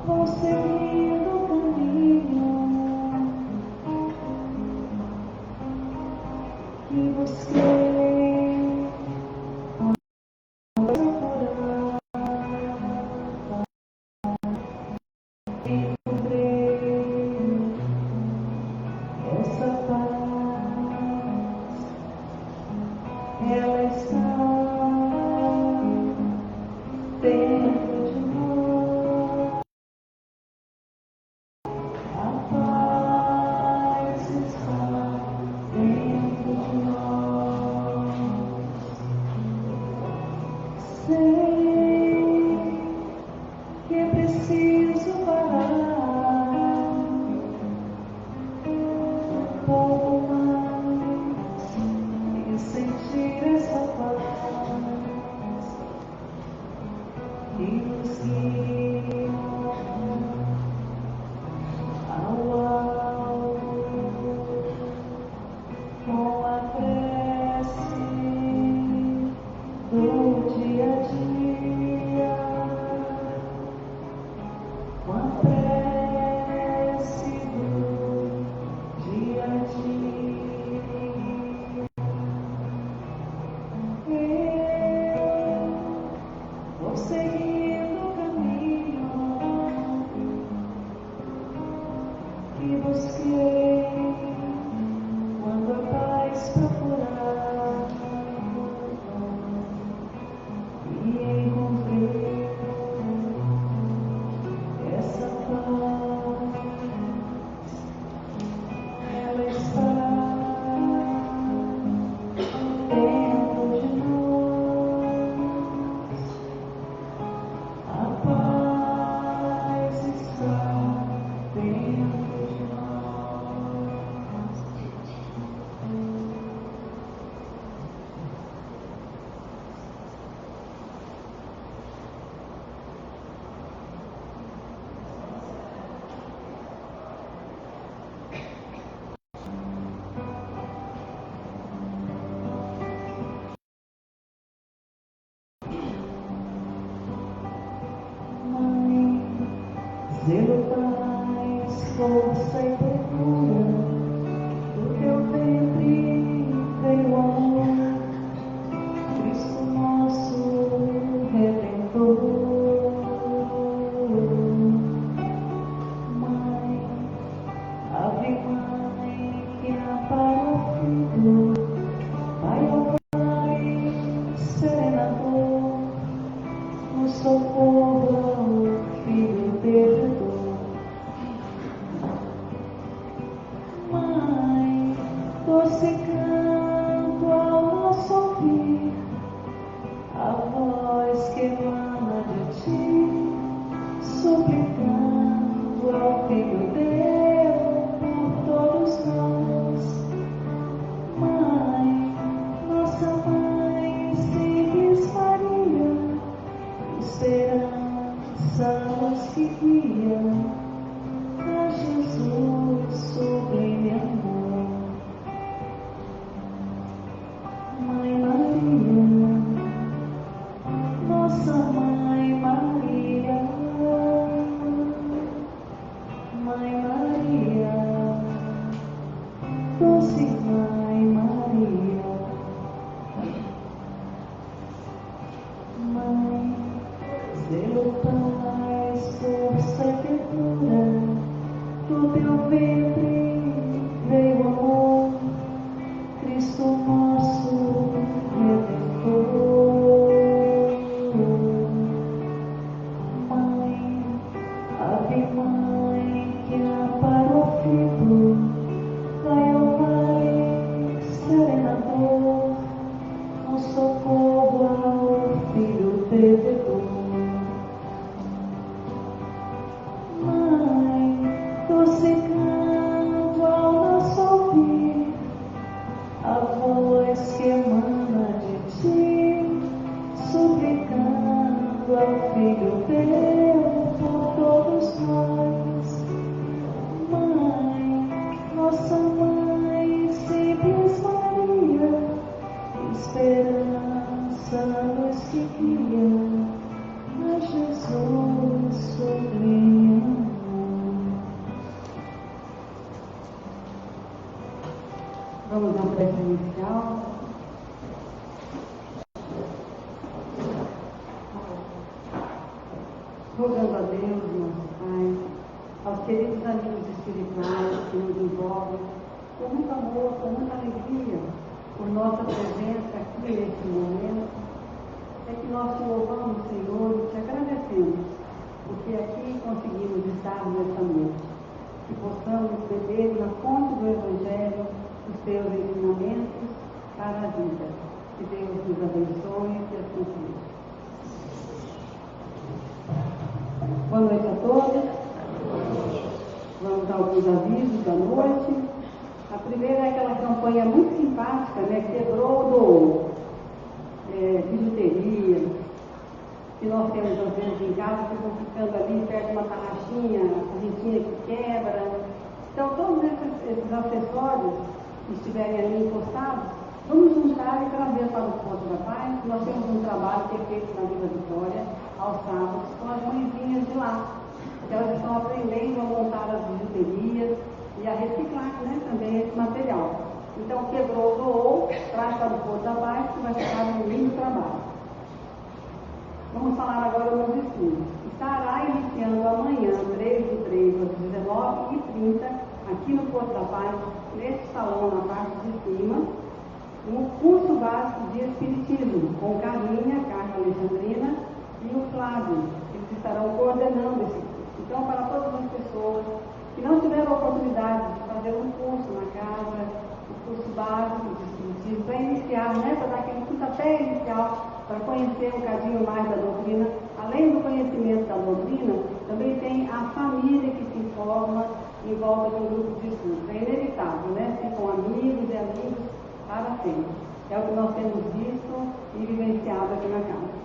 vou seguir o caminho que busquei, procurar, encontrei essa paz, ela está dentro de nós, a paz está dentro de nós. Sei que preciso parar um pouco mais e sentir essa paz que nos guia ao alto com a prece do dia a dia, com a prece do dia a dia. Eu vou seguindo o caminho que busquei quando a paz procurar, e encontrei essa paz, ela está dentro de nós, a paz está dentro de nós. Mãe, zelo, paz, força e ternura, do teu ventre veio amor, Cristo nosso Redentor. Mãe, Ave Mãe, que ampara o filho, Pai, ó Pai, serenador, no socorro ao Filho perdedor. Mãe, doce canto ao nosso ouvir, a voz que emana de ti, suplicando ao Filho teu por todos nós. Mãe, nossa Mãe, simples Maria, esperança nos que guia a Jesus sublime amor. Mãe Maria, nossa Mãe Maria, Mãe Maria, doce Mãe Maria. Mãe, zelo, paz, força e ternura, do teu ventre veio amor, Cristo nosso Redentor. Mãe, Ave Mãe, que ampara o filho, Pai, ó Pai, serenador, no socorro ao Filho perdedor. Mãe, doce canto ao nosso ouvir, a voz que emana de ti, suplicando ao Filho teu por todos nós. Mãe, nossa Mãe, simples Maria, esperança nos que guia Jesus, sobre amor. Vamos à prece inicial. Rogando a Deus, nosso Pai, aos queridos amigos espirituais que nos envolvem, com muito amor, com muita alegria, por nossa presença aqui neste momento, é que nós te louvamos, Senhor, e te agradecemos, porque aqui conseguimos estar nesta noite, que possamos beber na fonte do Evangelho os teus ensinamentos para a vida. Que Deus nos abençoe e assim seja. Boa noite a todos. Vamos a alguns avisos da noite. A primeira é aquela campanha muito simpática, né? Quebrou do bijuteria, que nós temos às vezes em casa, que vão ficando ali perto de uma tarraxinha, a correntinha que quebra. Então, todos esses acessórios que estiverem ali encostados, vamos juntar e trazer para o Poço da Paz. Nós temos um trabalho que é feito na Vila Vitória, aos sábados, com as mãezinhas de lá. Elas estão aprendendo a montar as bijuterias e a reciclar, né, também esse material. Então, quebrou, doou, traz para o Poço da Paz, que vai ficar um lindo trabalho. Vamos falar agora dos estudos. Estará iniciando amanhã, 3/3, às 19h30, aqui no Poço da Paz, neste salão, na parte de cima, um curso básico de Espiritismo, com Carlinha, Carla Alexandrina e o Flávio, eles estarão coordenando esse curso. Então, para todas as pessoas que não tiveram a oportunidade de fazer um curso na casa, um curso básico de Espiritismo, para iniciar, né, para dar aquele pontapé inicial, para conhecer um bocadinho mais da doutrina, além do conhecimento da doutrina, também tem a família que se forma em volta de um grupo de estudos. É inevitável, né? Ficam amigos e amigos para sempre. É o que nós temos visto e vivenciado aqui na casa.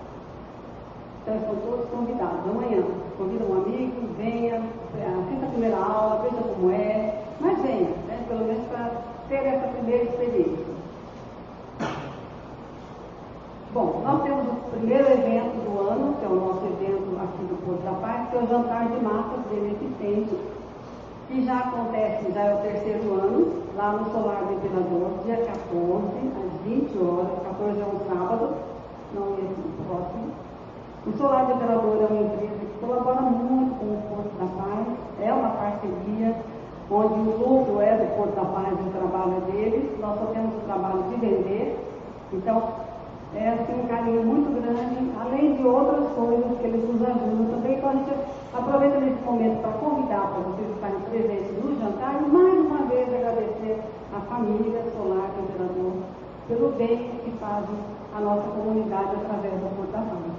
Então, estão todos convidados. Amanhã, convida um amigo, venha, assista a primeira aula, veja como é, mas venha, né? Pelo menos para ter essa primeira experiência. Bom, nós temos o primeiro evento do ano, que é o nosso evento aqui do Poço da Paz, que é o Jantar de Massas Beneficente, que já acontece, já é o 3º ano, lá no Solar do Imperador, dia 14, às 20 horas, 14 é um sábado, não é esse próximo. O Solar do Imperador é uma empresa que colabora muito com o Poço da Paz, é uma parceria, onde o lucro é do Poço da Paz e o trabalho é deles, nós só temos o trabalho de vender, então é assim, um carinho muito grande, além de outras coisas que eles nos ajudam também. Então a gente aproveita nesse momento para convidar para vocês estarem presentes no jantar e mais uma vez agradecer a família Solar do Imperador pelo bem que fazem a nossa comunidade através da Poço da Paz.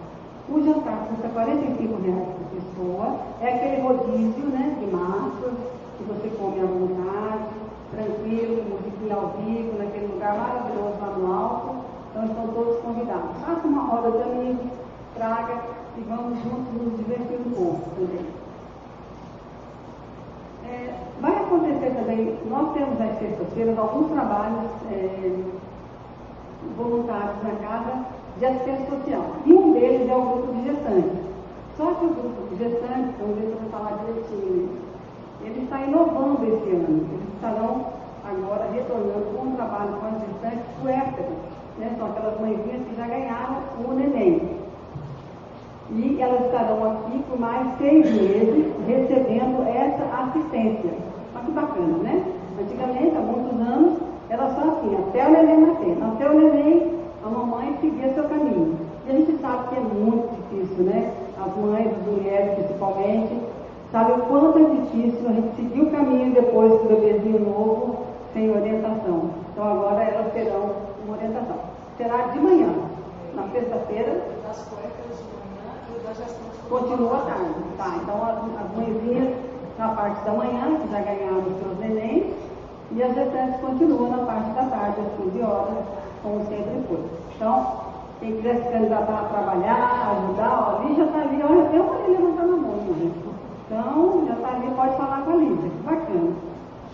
O jantar custa R$45 por pessoa, é aquele rodízio, né, de massas, que você come à vontade, tranquilo, musiquinha ao vivo, naquele lugar maravilhoso lá no alto. Então estão todos convidados. Faça uma roda de amigos, traga e vamos juntos nos divertir um pouco também. Vai acontecer também, nós temos às sextas-feiras alguns trabalhos voluntários na casa de assistência social. E um deles é o grupo de gestantes. Só que o grupo de gestantes, vamos ver se eu vou falar direitinho, ele está inovando esse ano. Eles estarão agora retornando com um trabalho com as gestantes puérperas. Né, são aquelas mãezinhas que já ganharam o neném. E elas estarão aqui por mais 6 meses recebendo essa assistência. Olha que bacana, né? Antigamente, há muitos anos, era só assim, até o neném nascer. Nasceu o neném, a mamãe seguia seu caminho. E a gente sabe que é muito difícil, né? As mães, as mulheres principalmente, sabem o quanto é difícil a gente seguir o caminho depois do bebezinho novo, sem orientação. Então agora elas terão uma orientação. Será de manhã, na sexta-feira. Das cuecas de manhã e da gestão de continua à tarde. Tá, então as mãezinhas na parte da manhã, que já ganharam os seus nenéns, e as gestantes continuam na parte da tarde, às 15 horas, como sempre foi. Então, quem quiser se candidatar a trabalhar, ajudar, ó, a Lígia está ali, olha, tem uma ali levantando a mão, gente. Então, já está ali, pode falar com a Lígia, que bacana.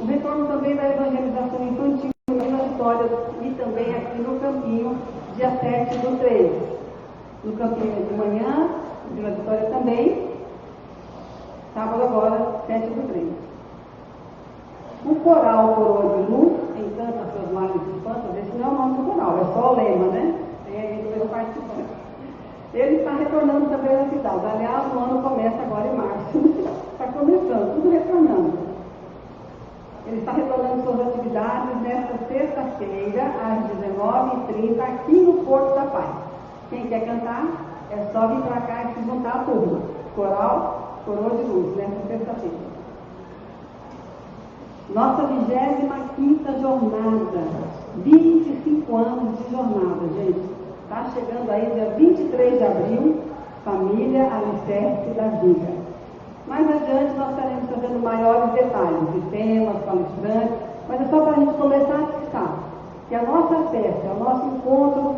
O retorno também da evangelização infantil na Vitória e também aqui no Campinho, dia 7/3. No Campinho de manhã, Vila Vitória também, sábado agora, 7/3. O coral Coroa de Luz, Encanta Seus Males e Espantas, esse não é o nome do coral, é só o lema, né? Tem aí 2 participantes. Ele está retornando também às cidades. Aliás, o ano começa agora em março. Está começando, tudo retornando. Ele está retornando suas atividades nesta sexta-feira, às 19h30, aqui no Porto da Paz. Quem quer cantar, é só vir para cá e se juntar à turma. Coral Coroa de Luz, nesta sexta-feira. Nossa 25ª jornada. 25 anos de jornada, gente. Está chegando aí dia 23 de abril, Família Alicerce da Vida. Mais adiante nós estaremos trazendo maiores detalhes de temas, palestrantes, mas é só para a gente começar a fixar que a nossa festa, é o nosso encontro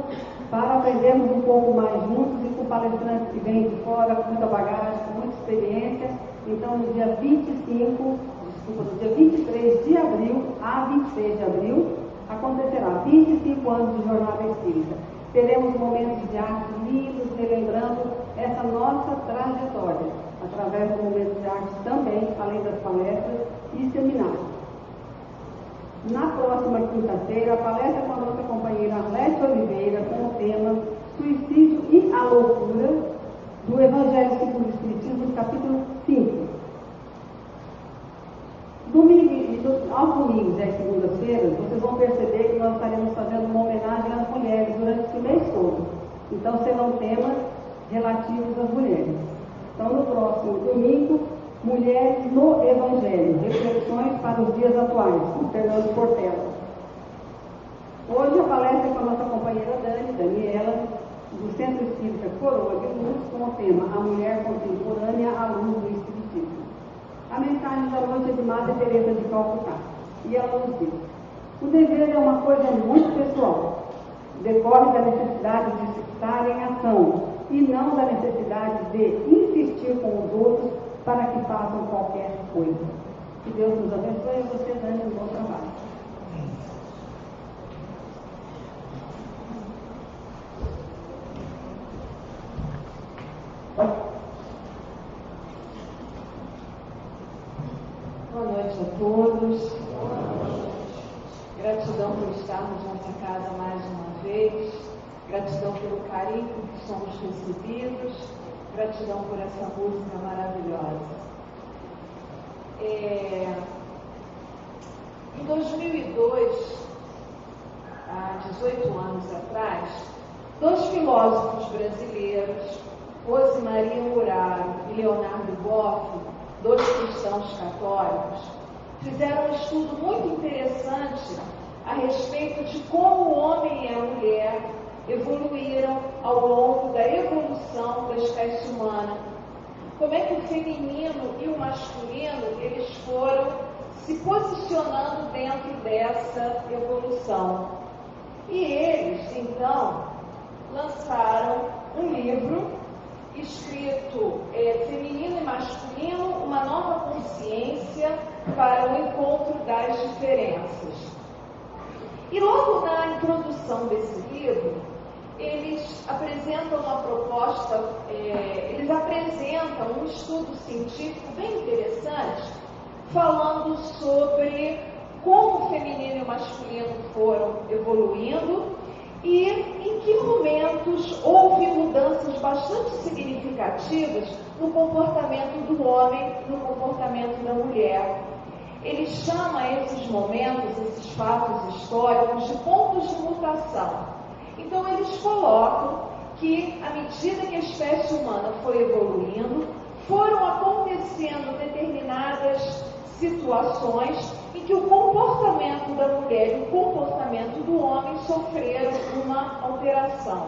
para aprendermos um pouco mais juntos e com palestrantes que vêm de fora, com muita bagagem, com muita experiência. Então, no dia 23 de abril a 26 de abril, acontecerá 25 anos de jornada espírita. Teremos momentos de arte lindos, relembrando essa nossa trajetória, através do momento de arte também, além das palestras e seminários. Na próxima quinta-feira, a palestra com a nossa companheira Arlete Oliveira, com o tema Suicídio e a Loucura, do Evangelho segundo o Espiritismo, capítulo 5. Aos domingos e às segundas-feiras, vocês vão perceber que nós estaremos fazendo uma homenagem às mulheres durante esse mês todo. Então, serão temas relativos às mulheres. Então, no próximo domingo, Mulheres no Evangelho, reflexões para os dias atuais, com Fernando Portela. Hoje a palestra é com a nossa companheira Daniela, do Centro Espírita Coroa de Luz, com o tema A Mulher Contemporânea à Luz do Espiritismo. A mensagem da noite é de Madre Teresa de Calcutá. E ela nos diz: o dever é uma coisa muito pessoal. Decorre da necessidade de se estar em ação e não da necessidade de insistir com os outros para que façam qualquer coisa. Que Deus nos abençoe e você, Dani, um bom trabalho. Boa noite a todos. Gratidão por estarmos nessa casa mais uma vez. Gratidão pelo carinho com que somos recebidos. Gratidão por essa música maravilhosa. Em 2002, há 18 anos atrás, 2 filósofos brasileiros, Rose Maria Muraro e Leonardo Boff, 2 cristãos católicos, fizeram um estudo muito interessante a respeito de como o homem e a mulher evoluíram ao longo da evolução da espécie humana. Como é que o feminino e o masculino eles foram se posicionando dentro dessa evolução. E eles, então, lançaram um livro escrito Feminino e Masculino, uma nova consciência para o encontro das diferenças. E logo na introdução desse livro, eles apresentam uma proposta, eles apresentam um estudo científico bem interessante, falando sobre como o feminino e o masculino foram evoluindo e em que momentos houve mudanças bastante significativas no comportamento do homem e no comportamento da mulher. Ele chama esses momentos, esses fatos históricos, de pontos de mutação. Então, eles colocam que, à medida que a espécie humana foi evoluindo, foram acontecendo determinadas situações em que o comportamento da mulher e o comportamento do homem sofreram uma alteração.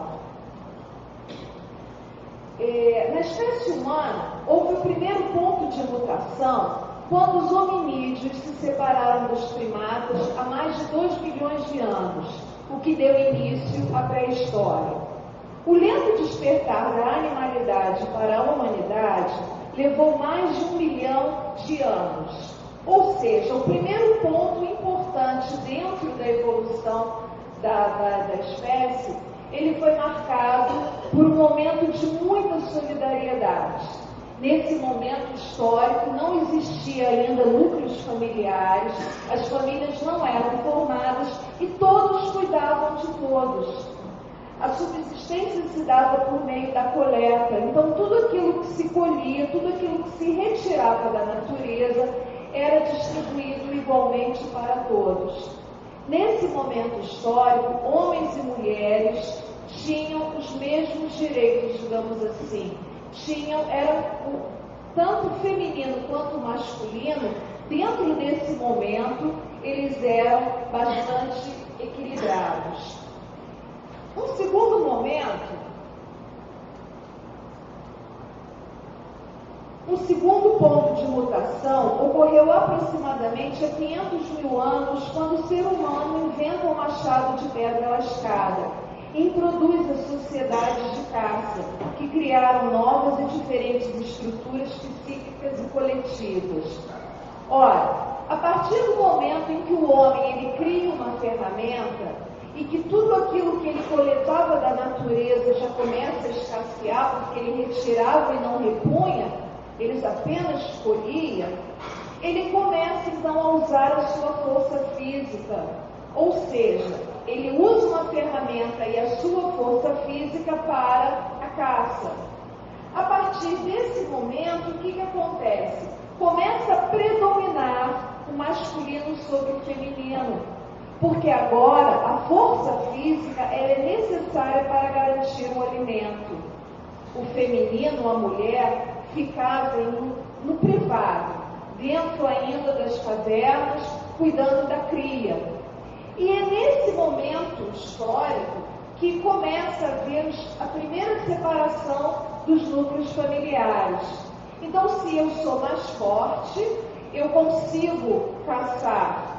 Na espécie humana, houve o primeiro ponto de mutação quando os hominídeos se separaram dos primatas há mais de 2 bilhões de anos, o que deu início à pré-história. O lento despertar da animalidade para a humanidade levou mais de 1 milhão de anos. Ou seja, o primeiro ponto importante dentro da evolução da espécie, ele foi marcado por um momento de muita solidariedade. Nesse momento histórico não existia ainda núcleos familiares, as famílias não eram formadas e todos cuidavam de todos. A subsistência se dava por meio da coleta, então tudo aquilo que se colhia, tudo aquilo que se retirava da natureza era distribuído igualmente para todos. Nesse momento histórico, homens e mulheres tinham os mesmos direitos, digamos assim. Tanto feminino quanto masculino, dentro desse momento, eles eram bastante equilibrados. Um segundo momento, um segundo ponto de mutação ocorreu aproximadamente há 500 mil anos, quando o ser humano inventa o machado de pedra lascada e introduz as sociedades de caça, que criaram novas e diferentes estruturas psíquicas e coletivas. Ora, a partir do momento em que o homem ele cria uma ferramenta e que tudo aquilo que ele coletava da natureza já começa a escassear, porque ele retirava e não repunha, eles apenas colhiam, ele começa então a usar a sua força física. Ou seja, ele usa uma ferramenta e a sua força física para a caça. A partir desse momento, o que acontece? Começa a predominar o masculino sobre o feminino, porque agora a força física é necessária para garantir o alimento. O feminino, a mulher, ficava no privado, dentro ainda das cavernas, cuidando da cria. E é nesse momento histórico que começa a haver a primeira separação dos núcleos familiares. Então, se eu sou mais forte, eu consigo caçar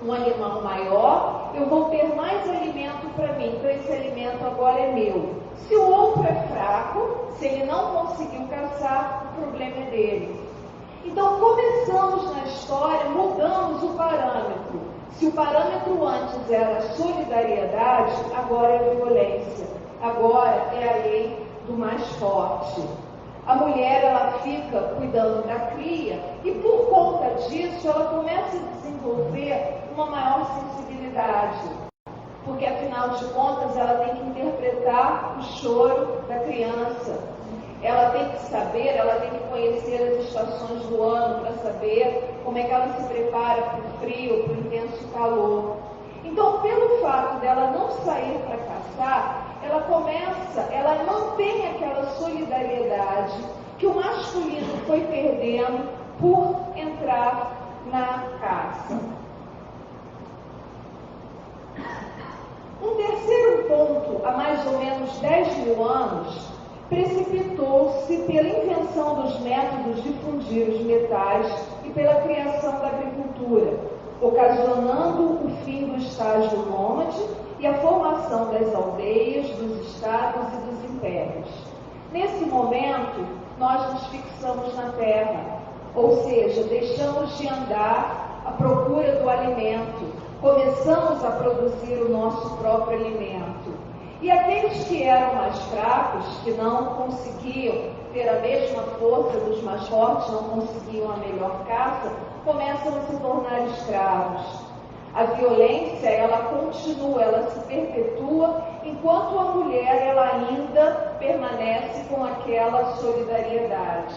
um animal maior, eu vou ter mais alimento para mim, então esse alimento agora é meu. Se o outro é fraco, se ele não conseguiu caçar, o problema é dele. Então, começamos na história, mudamos o parâmetro. Se o parâmetro antes era a solidariedade, agora é a violência. Agora é a lei do mais forte. A mulher, ela fica cuidando da cria e, por conta disso, ela começa a desenvolver uma maior sensibilidade. Porque, afinal de contas, ela tem que interpretar o choro da criança. Ela tem que saber, ela tem que conhecer as estações do ano para saber como é que ela se prepara para o frio, para o intenso calor. Então, pelo fato dela não sair para caçar, ela mantém aquela solidariedade que o masculino foi perdendo por entrar na caça. Um terceiro ponto, há mais ou menos 10 mil anos, precipitou-se pela invenção dos métodos de fundir os metais e pela criação da agricultura, ocasionando o fim do estágio nômade e a formação das aldeias, dos estados e dos impérios. Nesse momento, nós nos fixamos na terra, ou seja, deixamos de andar à procura do alimento, começamos a produzir o nosso próprio alimento. E aqueles que eram mais fracos, que não conseguiam ter a mesma força dos mais fortes, não conseguiam a melhor caça, começam a se tornar escravos. A violência, ela continua, ela se perpetua, enquanto a mulher, ela ainda permanece com aquela solidariedade.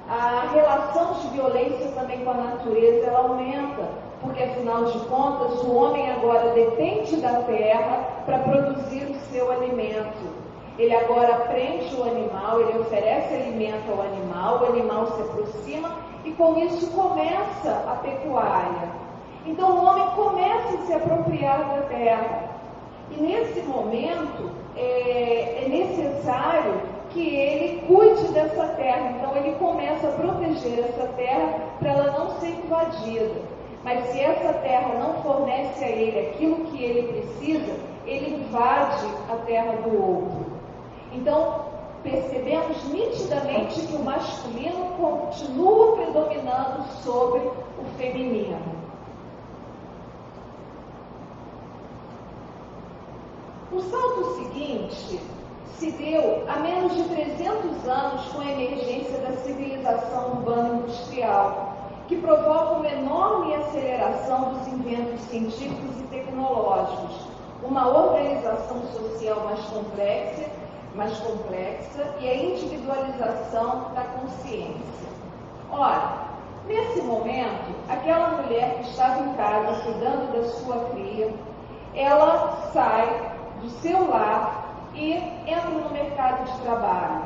A relação de violência também com a natureza, ela aumenta, porque, afinal de contas, o homem agora depende da terra para produzir o seu alimento. Ele agora prende o animal, ele oferece alimento ao animal, o animal se aproxima e, com isso, começa a pecuária. Então, o homem começa a se apropriar da terra. E, nesse momento, é necessário que ele cuide dessa terra. Então, ele começa a proteger essa terra para ela não ser invadida. Mas se essa terra não fornece a ele aquilo que ele precisa, ele invade a terra do outro. Então, percebemos nitidamente que o masculino continua predominando sobre o feminino. O salto seguinte se deu há menos de 300 anos com a emergência da civilização urbana industrial, que provoca uma enorme aceleração dos inventos científicos e tecnológicos, uma organização social mais complexa e a individualização da consciência. Ora, nesse momento, aquela mulher que estava em casa cuidando da sua cria, ela sai do seu lar e entra no mercado de trabalho,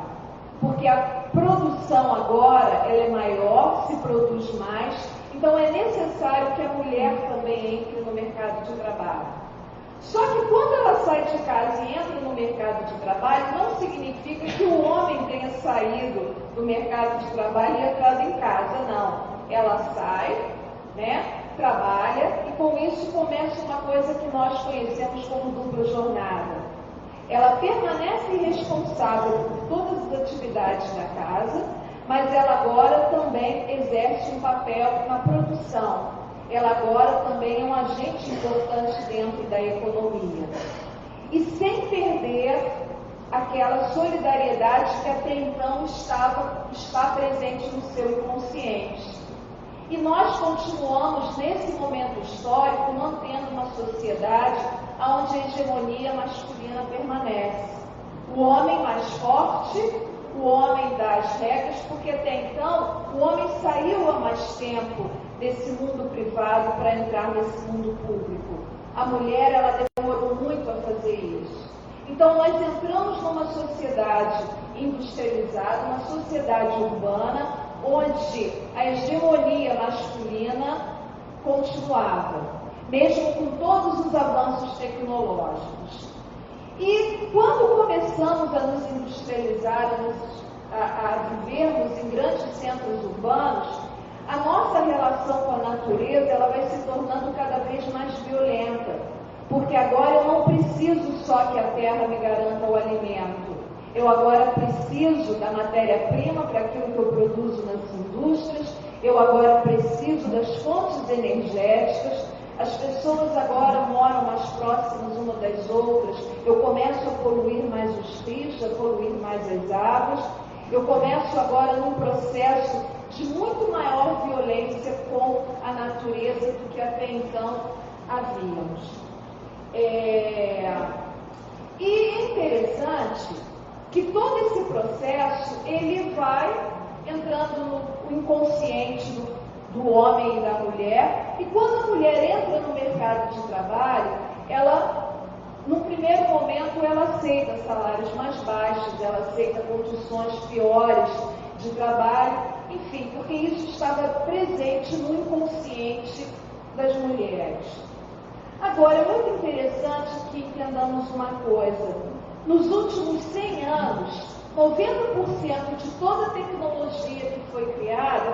porque a produção agora ela é maior, se produz mais, então é necessário que a mulher também entre no mercado de trabalho. Só que quando ela sai de casa e entra no mercado de trabalho, não significa que o homem tenha saído do mercado de trabalho e entrado em casa, não. Ela sai, trabalha, e com isso começa uma coisa que nós conhecemos como dupla jornada. Ela permanece responsável por todas as atividades da casa, mas ela agora também exerce um papel na produção. Ela agora também é um agente importante dentro da economia. E sem perder aquela solidariedade que até então está presente no seu inconsciente. E nós continuamos, nesse momento histórico, mantendo uma sociedade onde a hegemonia masculina permanece. O homem mais forte, o homem das regras, porque até então o homem saiu há mais tempo desse mundo privado para entrar nesse mundo público. A mulher, ela demorou muito a fazer isso. Então nós entramos numa sociedade industrializada, uma sociedade urbana, onde a hegemonia masculina continuava, mesmo com todos os avanços tecnológicos. E quando começamos a nos industrializar, a vivermos em grandes centros urbanos, a nossa relação com a natureza ela vai se tornando cada vez mais violenta, porque agora eu não preciso só que a terra me garanta o alimento. Eu agora preciso da matéria-prima para aquilo que eu produzo nas indústrias, eu agora preciso das fontes energéticas, as pessoas agora moram mais próximas umas das outras, eu começo a poluir mais os rios, a poluir mais as águas, eu começo agora num processo de muito maior violência com a natureza do que até então havíamos. E é interessante que todo esse processo, ele vai entrando no inconsciente do homem e da mulher, e quando a mulher entra no mercado de trabalho, ela, no primeiro momento, ela aceita salários mais baixos, ela aceita condições piores de trabalho, enfim, porque isso estava presente no inconsciente das mulheres. Agora, é muito interessante que entendamos uma coisa. Nos últimos 100 anos, 90% de toda a tecnologia que foi criada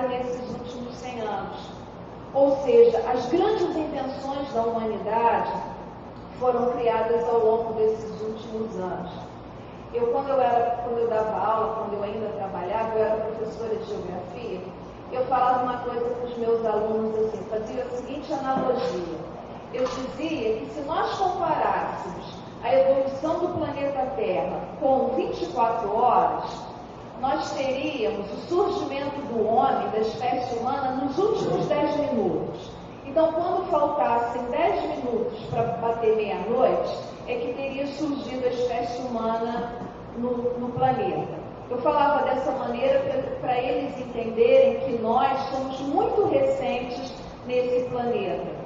nesses últimos 100 anos. Ou seja, as grandes invenções da humanidade foram criadas ao longo desses últimos anos. Quando eu dava aula, quando eu ainda trabalhava, eu era professora de geografia, eu falava uma coisa para os meus alunos assim, fazia a seguinte analogia. Eu dizia que se nós comparássemos a evolução do planeta Terra com 24 horas, nós teríamos o surgimento do homem, da espécie humana, nos últimos 10 minutos. Então, quando faltassem 10 minutos para bater meia-noite, é que teria surgido a espécie humana no planeta. Eu falava dessa maneira para eles entenderem que nós somos muito recentes nesse planeta.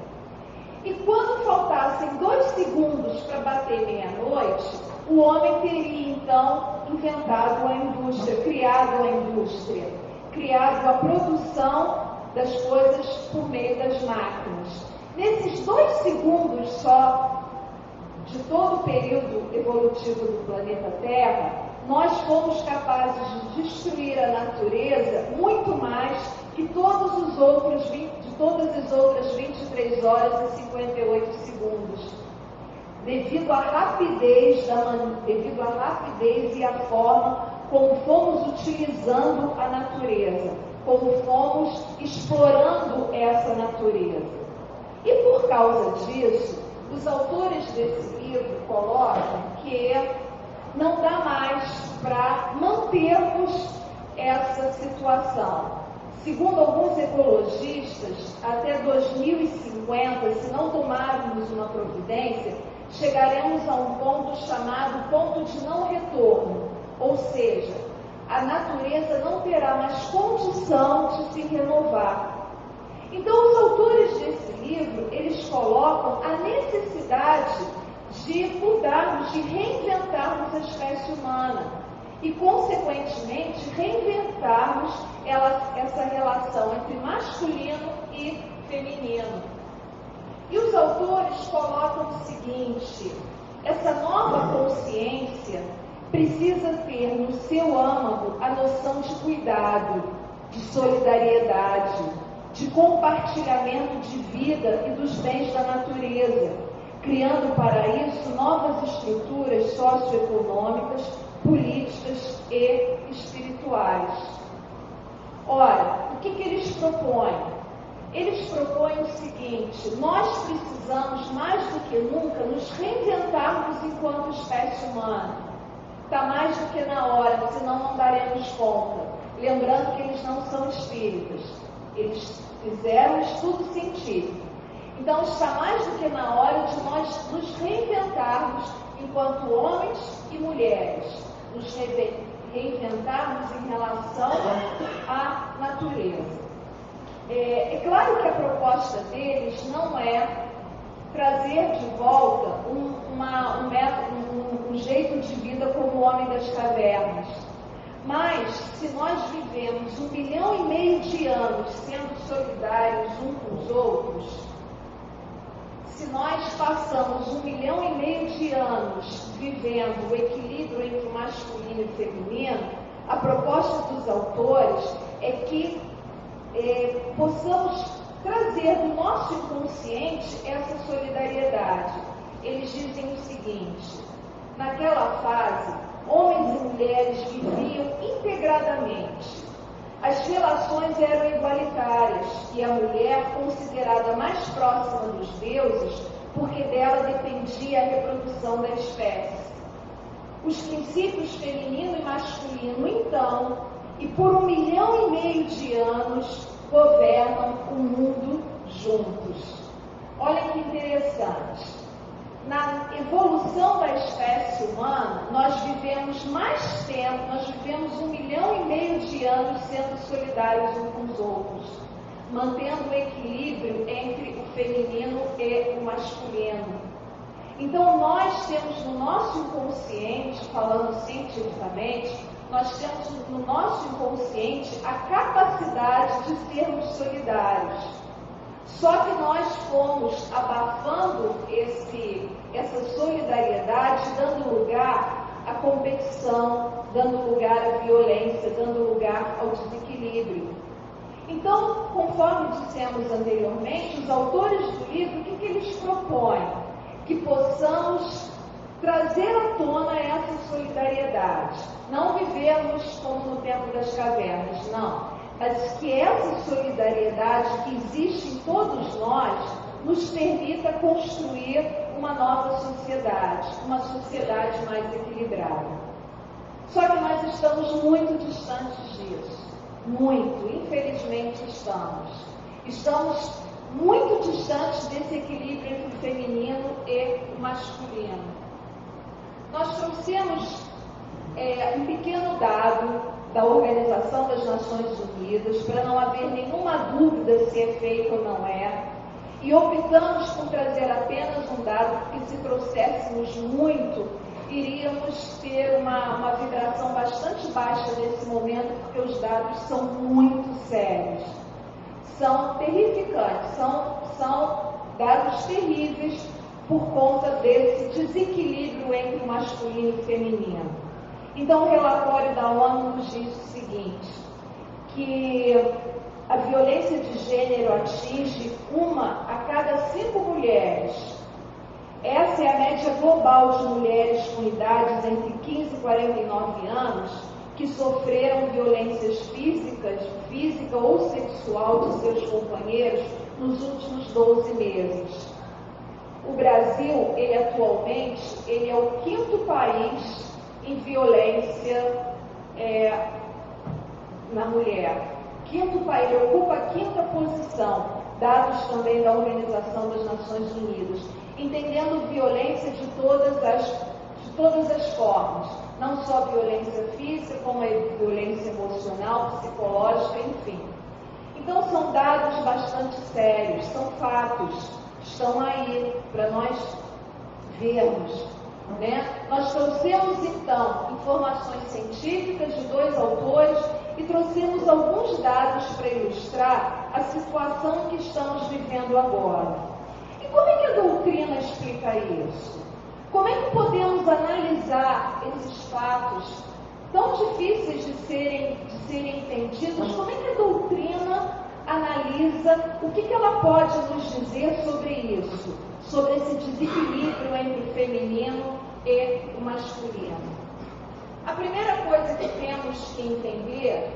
E quando faltassem 2 segundos para bater meia-noite, o homem teria então inventado a indústria, criado a indústria, criado a produção das coisas por meio das máquinas. Nesses 2 segundos só de todo o período evolutivo do planeta Terra, nós fomos capazes de destruir a natureza muito mais que todas as outras 23 horas e 58 segundos, devido à rapidez e à forma como fomos utilizando a natureza, como fomos explorando essa natureza. E por causa disso, os autores desse livro colocam que não dá mais para mantermos essa situação. Segundo alguns ecologistas, até 2050, se não tomarmos uma providência, chegaremos a um ponto chamado ponto de não retorno, ou seja, a natureza não terá mais condição de se renovar. Então, os autores desse livro, eles colocam a necessidade de mudarmos, de reinventarmos a espécie humana e, consequentemente, reinventarmos essa relação entre masculino e feminino. E os autores colocam o seguinte: essa nova consciência precisa ter no seu âmago a noção de cuidado, de solidariedade, de compartilhamento de vida e dos bens da natureza, criando para isso novas estruturas socioeconômicas, políticas e espirituais. Ora, o que eles propõem? Eles propõem o seguinte: nós precisamos mais do que nunca nos reinventarmos enquanto espécie humana. Está mais do que na hora, senão não daremos conta. Lembrando que eles não são espíritas, eles fizeram estudo científico. Então está mais do que na hora de nós nos reinventarmos enquanto homens e mulheres, nos reinventarmos em relação à natureza. É claro que a proposta deles não é trazer de volta um jeito de vida como o homem das cavernas. Mas, se nós vivemos 1,5 milhão de anos sendo solidários uns com os outros, se nós passamos 1,5 milhão de anos vivendo o equilíbrio entre o masculino e o feminino, a proposta dos autores é que possamos trazer do nosso inconsciente essa solidariedade. Eles dizem o seguinte: naquela fase, homens e mulheres viviam integradamente. As relações eram igualitárias e a mulher considerada mais próxima dos deuses porque dela dependia a reprodução da espécie. Os princípios feminino e masculino, então, e por 1,5 milhão de anos, governam o mundo juntos. Olha que interessante. Na evolução da espécie humana, nós vivemos mais tempo, nós vivemos 1,5 milhão de anos sendo solidários uns com os outros, mantendo o equilíbrio entre o feminino e o masculino. Então, nós temos no nosso inconsciente, falando cientificamente, nós temos no nosso inconsciente a capacidade de sermos solidários. Só que nós fomos abafando essa solidariedade, dando lugar à competição, dando lugar à violência, dando lugar ao desequilíbrio. Então, conforme dissemos anteriormente, os autores do livro, o que eles propõem? Que possamos trazer à tona essa solidariedade. Não vivemos como no tempo das cavernas, não. Mas que essa solidariedade que existe em todos nós nos permita construir uma nova sociedade, uma sociedade mais equilibrada. Só que nós estamos muito distantes disso. Muito, infelizmente estamos. Estamos muito distantes desse equilíbrio entre o feminino e o masculino. Nós trouxemos um pequeno dado da Organização das Nações Unidas, para não haver nenhuma dúvida se é feito ou não é, e optamos por trazer apenas um dado, porque se trouxéssemos muito, iríamos ter uma vibração bastante baixa nesse momento, porque os dados são muito sérios. São terrificantes, são dados terríveis por conta desse desequilíbrio entre o masculino e o feminino. Então, o relatório da ONU nos diz o seguinte, que a violência de gênero atinge 1 a cada 5 mulheres. Essa é a média global de mulheres com idades entre 15 e 49 anos que sofreram violências física ou sexual de seus companheiros nos últimos 12 meses. O Brasil, atualmente, é o 5º país violência na mulher. Ele ocupa a quinta posição, dados também da Organização das Nações Unidas, entendendo violência de todas as formas, não só violência física, como a violência emocional, psicológica, enfim. Então são dados bastante sérios, são fatos, estão aí para nós vermos. Nós trouxemos então informações científicas de 2 autores e trouxemos alguns dados para ilustrar a situação que estamos vivendo agora. E como é que a doutrina explica isso? Como é que podemos analisar esses fatos tão difíceis de serem entendidos? Como é que a doutrina analisa, o que ela pode nos dizer sobre isso? Sobre esse desequilíbrio entre o feminino e o masculino. A primeira coisa que temos que entender,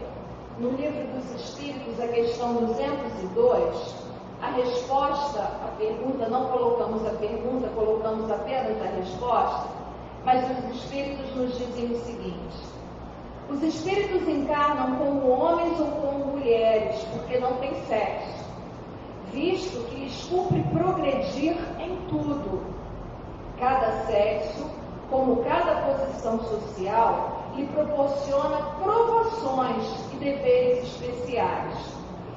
no Livro dos Espíritos, a questão 202, a resposta à pergunta, não colocamos a pergunta, colocamos apenas a resposta, mas os Espíritos nos dizem o seguinte: os Espíritos encarnam como homens ou como mulheres, porque não tem sexo, visto que lhes cumpre progredir em tudo. Cada sexo, como cada posição social, lhe proporciona provações e deveres especiais,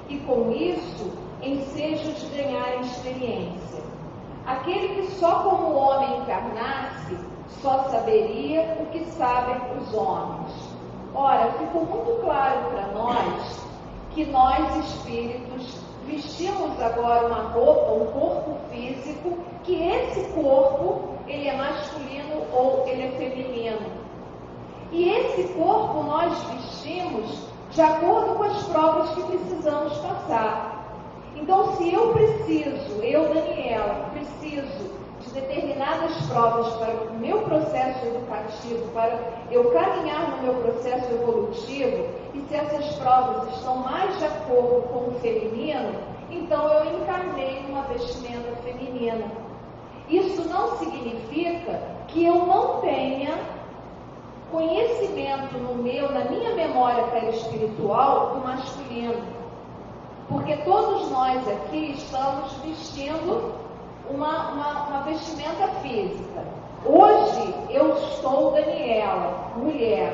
e com isso, ensejo de ganhar experiência. Aquele que só como homem encarnasse, só saberia o que sabem os homens. Ora, ficou muito claro para nós que nós, espíritos, vestimos agora uma roupa, um corpo físico, que esse corpo, ele é masculino ou ele é feminino. E esse corpo nós vestimos de acordo com as provas que precisamos passar. Então, se eu Daniela, preciso de determinadas provas para o meu processo educativo, para eu caminhar no meu processo evolutivo, e se essas provas estão mais de acordo com o feminino, então eu encarnei uma vestimenta feminina. Isso não significa que eu não tenha conhecimento na minha memória perispiritual do masculino. Porque todos nós aqui estamos vestindo uma vestimenta física. Hoje eu estou Daniela, mulher,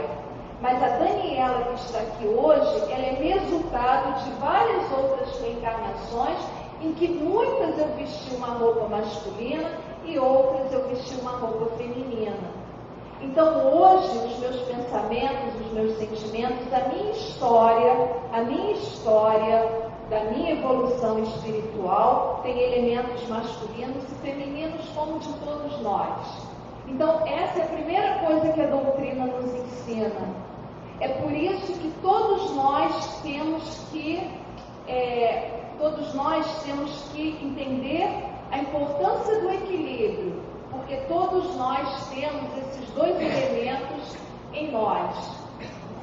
mas a Daniela que está aqui hoje, ela é resultado de várias outras reencarnações, em que muitas eu vesti uma roupa masculina e outras eu vesti uma roupa feminina. Então hoje os meus pensamentos, os meus sentimentos, a minha história da minha evolução espiritual tem elementos masculinos e femininos como de todos nós. Então essa é a primeira coisa que a doutrina nos ensina. É por isso que todos nós temos que entender a importância do equilíbrio, porque todos nós temos esses 2 elementos em nós.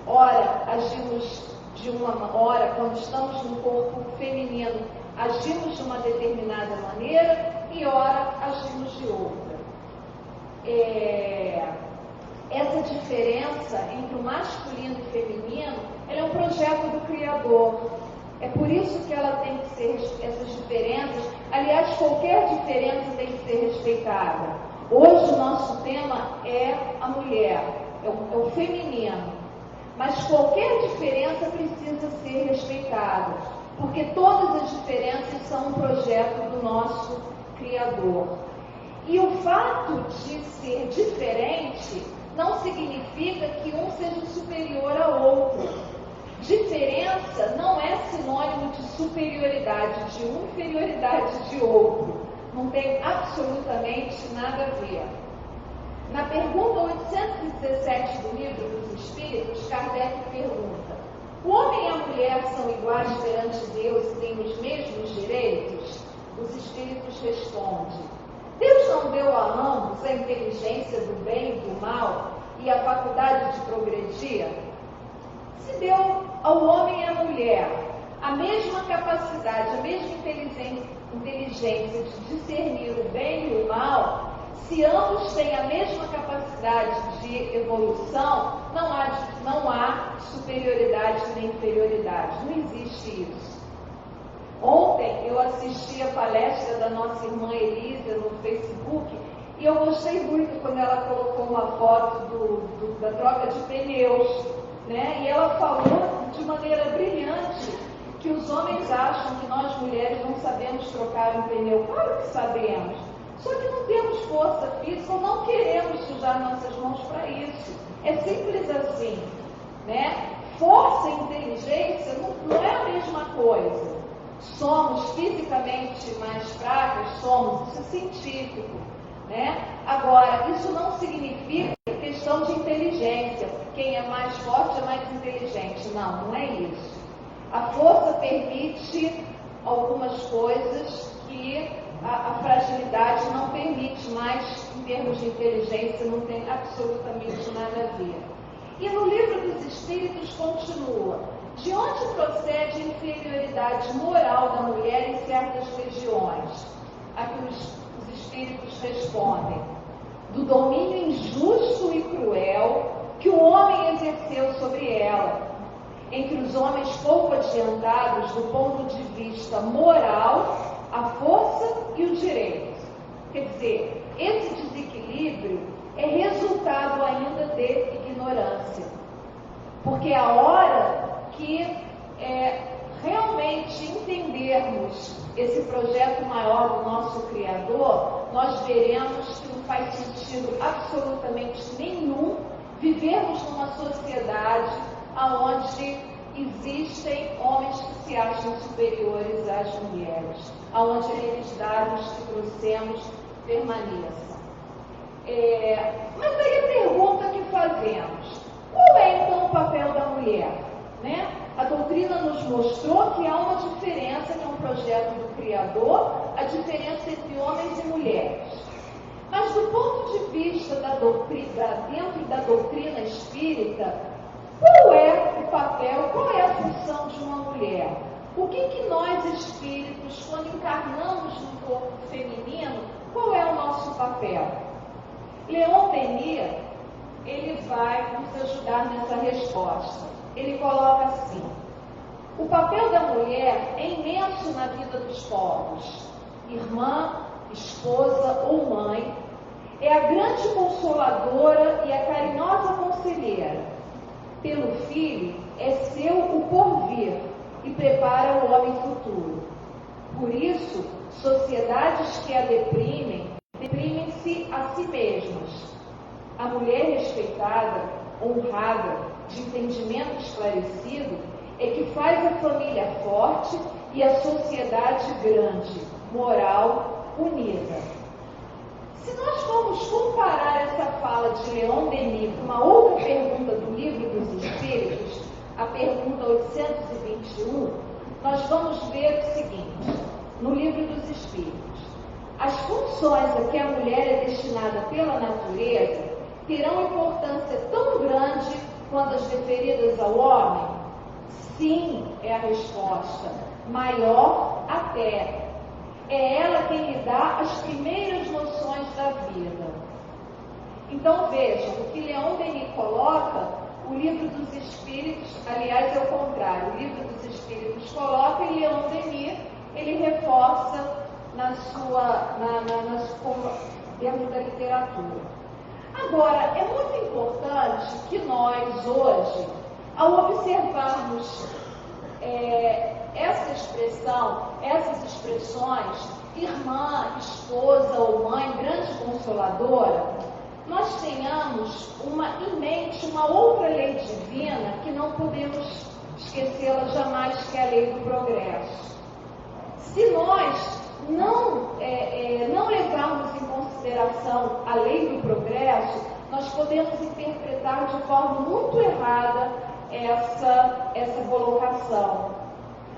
Ora, agimos de uma hora, quando estamos no corpo feminino, agimos de uma determinada maneira e ora agimos de outra. Essa diferença entre o masculino e o feminino, ela é um projeto do Criador. É por isso que ela tem que ser, essas diferenças, aliás, qualquer diferença tem que ser respeitada. Hoje o nosso tema é a mulher, é o feminino. Mas qualquer diferença precisa ser respeitada, porque todas as diferenças são um projeto do nosso Criador. E o fato de ser diferente não significa que um seja superior ao outro. Diferença não é sinônimo de superioridade de um, inferioridade de outro. Não tem absolutamente nada a ver. Na pergunta 817 do Livro dos Espíritos, Kardec pergunta: o homem e a mulher são iguais perante Deus e têm os mesmos direitos? Os Espíritos respondem: Deus não deu a ambos a inteligência do bem e do mal e a faculdade de progredir? Se deu ao homem e à mulher a mesma capacidade, a mesma inteligência de discernir o bem e o mal, se ambos têm a mesma capacidade capacidade de evolução, não há superioridade nem inferioridade. Não existe isso. Ontem eu assisti a palestra da nossa irmã Elisa no Facebook e eu gostei muito quando ela colocou uma foto da troca de pneus, né? E ela falou de maneira brilhante que os homens acham que nós mulheres não sabemos trocar um pneu. Claro que sabemos, só que não temos força física ou não queremos sujar nossas mãos para isso. É simples assim, né? Força e inteligência não é a mesma coisa. Somos fisicamente mais fracos, isso é científico, né? Agora, isso não significa questão de inteligência. Quem é mais forte é mais inteligente. Não é isso. A força permite algumas coisas que a fragilidade não permite, mas em termos de inteligência não tem absolutamente nada a ver. E no livro dos Espíritos continua: de onde procede a inferioridade moral da mulher em certas regiões? A que os Espíritos respondem: do domínio injusto e cruel que o homem exerceu sobre ela. Entre os homens pouco adiantados do ponto de vista moral, a força e o direito. Quer dizer, esse desequilíbrio é resultado ainda de ignorância. Porque a hora que realmente entendermos esse projeto maior do nosso Criador, nós veremos que não faz sentido absolutamente nenhum vivermos numa sociedade onde existem homens que se acham superiores às mulheres, onde aqueles dados que trouxemos permaneçam. Mas aí a pergunta que fazemos: qual é então o papel da mulher? Né? A doutrina nos mostrou que há uma diferença, que é um projeto do Criador, a diferença entre homens e mulheres. Mas do ponto de vista dentro da doutrina espírita, qual é o papel, qual é a função de uma mulher? O que nós espíritos, quando encarnamos no corpo feminino, qual é o nosso papel? Leon Denis, ele vai nos ajudar nessa resposta. Ele coloca assim: o papel da mulher é imenso na vida dos povos. Irmã, esposa ou mãe, é a grande consoladora e a carinhosa conselheira. Pelo filho, é seu o porvir e prepara o homem futuro. Por isso, sociedades que a deprimem-se a si mesmas. A mulher respeitada, honrada, de entendimento esclarecido, é que faz a família forte e a sociedade grande, moral, unida. Se nós formos comparar essa fala de Leon Denis com uma outra pergunta do Livro dos Espíritos, a pergunta 821, nós vamos ver o seguinte, no Livro dos Espíritos: as funções a que a mulher é destinada pela natureza terão importância tão grande quanto as referidas ao homem? Sim, é a resposta. Maior até. É ela quem lhe dá as primeiras noções da vida. Então vejam, o que Leon Denis coloca, o Livro dos Espíritos, aliás, é o contrário. O Livro dos Espíritos coloca e Leon Denis, ele reforça dentro da literatura. Agora, é muito importante que nós, hoje, ao observarmos essa expressão, essas expressões, irmã, esposa ou mãe, grande consoladora, nós tenhamos em mente uma outra lei divina que não podemos esquecê-la jamais, que é a lei do progresso. Se nós não levarmos em consideração a lei do progresso, nós podemos interpretar de forma muito errada essa colocação.